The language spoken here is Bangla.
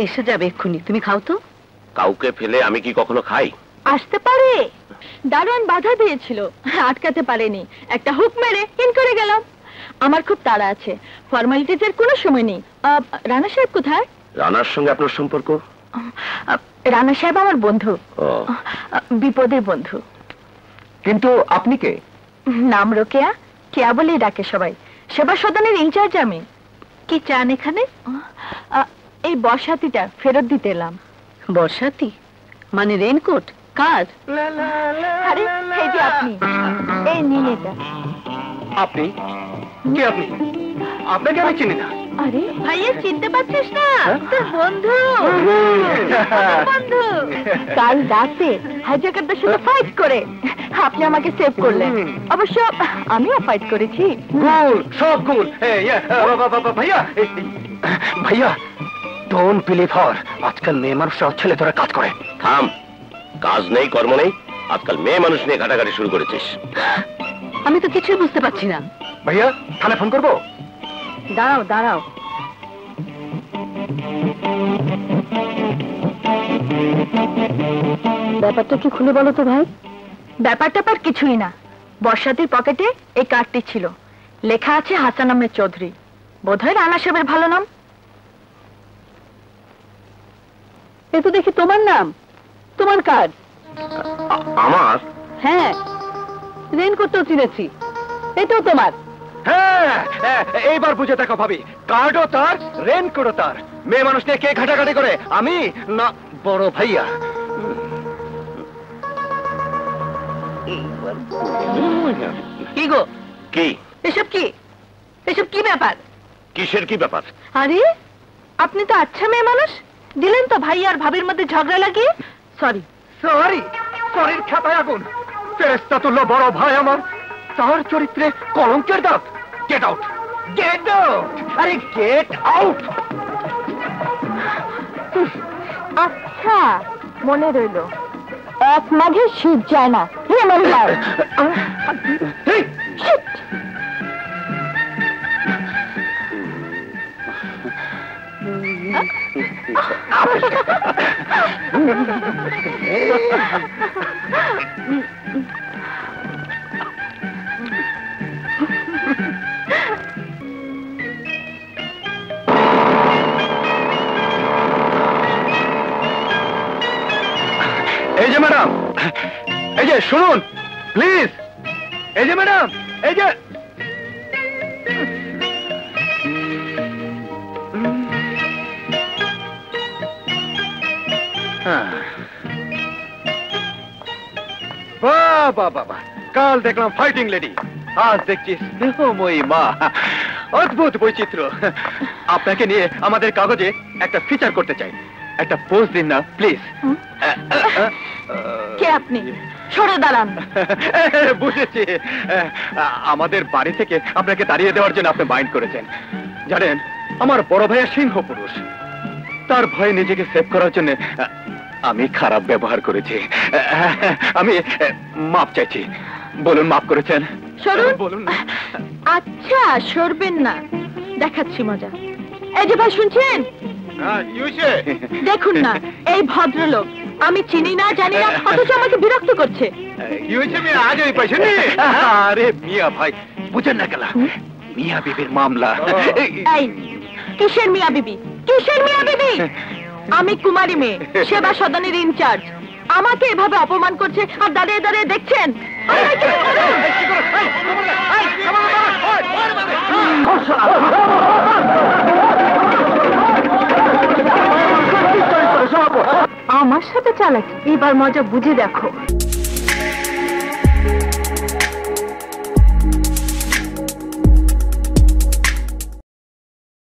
এসে যাবে এক্ষুনি, তুমি খাও তো। কাউকে ফেলে আমি কি কখনো খাই? আসতে পারে। দারোয়ান বাধা দিয়েছিল, আটকাতে পারেনি, একটা হুক মেরে ইন করে গেলাম। আমার খুব তাড়া আছে, ফর্মালিটিজের কোনো সময় নেই। রানা সাহেব কোথায়? রানার সঙ্গে আপনার সম্পর্ক? রানা সাহেব আমার বন্ধু, বিপদের বন্ধু। কিন্তু আপনি কে? নাম রোকেয়া, কেয়া বলেই ডাকে সবাই। সেবা সদনের ইনচার্জ আমি। কি চান এখানে? এই বর্ষাতিটা ফেরত দিতে এলাম। বর্ষাতি মানে রেইনকোট? কার? আরে এই যে আপনি, এই নিন এটা। আপনি কে? আপনি? আপনাকে আমি চিনি না। আরে ভাইয়া চিনতে পারছিস না? তোর বন্ধু। বন্ধু কাল রাতে হাইজ্যাকারদের সাথে ফাইট করে আপনি আমাকে সেভ করলেন। অবশ্য আমিও ফাইট করেছি। গুল, সব গুল। ভাইয়া ভাইয়া, ডোন্ট বিলিভ হার। আজকাল মেয়ে মানুষরা ছেলে ধরে কাজ করে। থাম, কাজ নেই কর্ম নেই, আজকাল মেয়ে মানুষ নিয়ে ঘাটাঘাটি শুরু করেছিস। আমি তো কিছুই বুঝতে পারছি না। ভাইয়া থানায় ফোন করবো? দাঁড়াও দাঁড়াও, ব্যাপারটা কি খুলে বলো তো ভাই। ব্যাপারটা পার কিছুই না। বর্ষাতির পকেটে এই কার্ডটি ছিল, লেখা আছে হাসান আহমেদ চৌধুরী। বোধহয় রানা সাহেবের ভালো নাম। এ তো দেখি তোমার নাম, তোমার কার্ড। আমার? হ্যাঁ, রেইনকোটটাও চিনেছি, এটাও তোমার। হ্যাঁ, এইবার বুঝে দেখো ভাবি, কার্ডও তার, রেইনকোটও তার। মেয়ে মানুষ নিয়ে কে ঘাটাঘাটি করে? আমি না বড় ভাইয়া। কি গো? কি? এসব কি? এসব কি ব্যাপার? কিসের কি ব্যাপার? আরে আপনি তো আচ্ছা মেয়ে মানুষ, দিলেন তো ভাই আর ভাবির মধ্যে ঝগড়া লাগিয়ে। সরি। সরি? সরির খাতায় আগুন। ফেরেশতা তুল্য বড় ভাই আমার, তার চরিত্রে কলঙ্কের দাগ। গেট আউট, গেট আউট, আরে গেট আউট। আচ্ছা মনে রইল, এক মাঘে শীত যায় না। রিমেম্বার। এই যে ম্যাডাম, এই যে শুনুন প্লিজ। এই যে ম্যাডাম, এই যে বাবা বাবা, কাল দেখলাম ফাইটিং লেডি, আজ দেখছি স্নেহময়ী মা। অদ্ভুত বৈচিত্র্য। আপনাকে নিয়ে আমাদের কাগজে একটা ফিচার করতে চাই, একটা পোস্ট দিন না প্লিজ। কে আপনি? সরে দাঁড়ান। বুঝেছি, আমাদের বাড়ি থেকে আপনাকে তাড়িয়ে দেওয়ার জন্য আপনি মাইন্ড করেছেন। জানেন, আমার বড় ভাইয়া সিংহ পুরুষ, তার ভয়ে নিজেকে সেভ করার জন্য আমি খারাপ ব্যবহার করেছি। আমি মাপ চাইছি। বলুন মাপ করেছেন? বলুন। আচ্ছা সরবেন না, দেখাচ্ছি মজা। এই যে ভাই শুনছেন? দেখুন না, এই ভদ্রলোক আমি চিনি না জানি না, অথচ আমাকে বিরক্ত করছে। আরে মিয়া ভাই, বুঝেন না কেলা, মিয়া বিবির মামলা। এই কিসের মিয়া বিবি? কিসের মিয়া বিবি? আমি কুমারী মেয়ে, সেবা সদনের ইনচার্জ। আমাকে এভাবে অপমান করছে আর দাঁড়িয়ে দাঁড়িয়ে দেখছেন। আমার সাথে চালাকি, এবার মজা বুঝে দেখো।